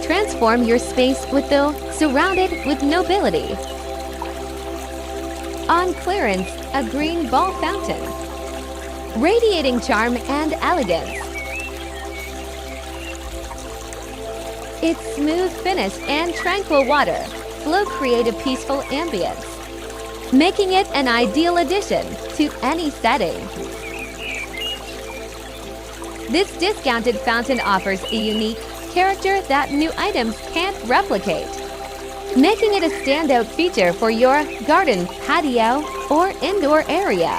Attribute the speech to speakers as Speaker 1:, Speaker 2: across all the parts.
Speaker 1: Transform your space with the surrounded with nobility. On clearance, a green ball fountain. Radiating charm and elegance. Its smooth finish and tranquil water flow create a peaceful ambience, making it an ideal addition to any setting. This discounted fountain offers a unique character that new items can't replicate, making it a standout feature for your garden, patio, or indoor area.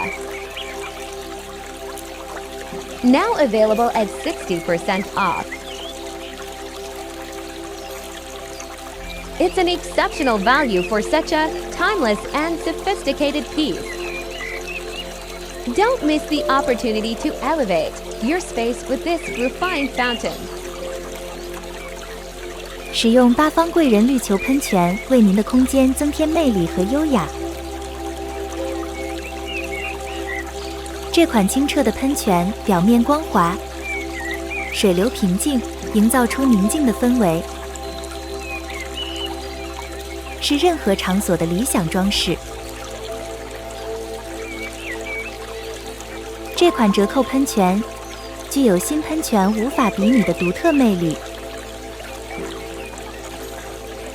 Speaker 1: Now available at 60% off. It's an exceptional value for such a timeless and sophisticated piece. Don't miss the opportunity to elevate your space with this refined fountain.
Speaker 2: 使用八方贵人绿球喷泉，为您的空间增添魅力和优雅。这款清澈的喷泉表面光滑，水流平静，营造出宁静的氛围，是任何场所的理想装饰。这款折扣喷泉具有新喷泉无法比拟的独特魅力，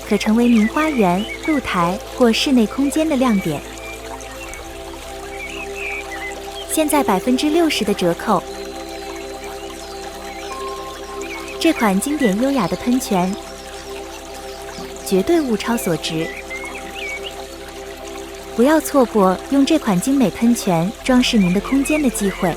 Speaker 2: 可成为您花园、露台或室内空间的亮点。现在60%的折扣，这款经典优雅的喷泉绝对物超所值。不要错过用这款精美喷泉装饰您的空间的机会。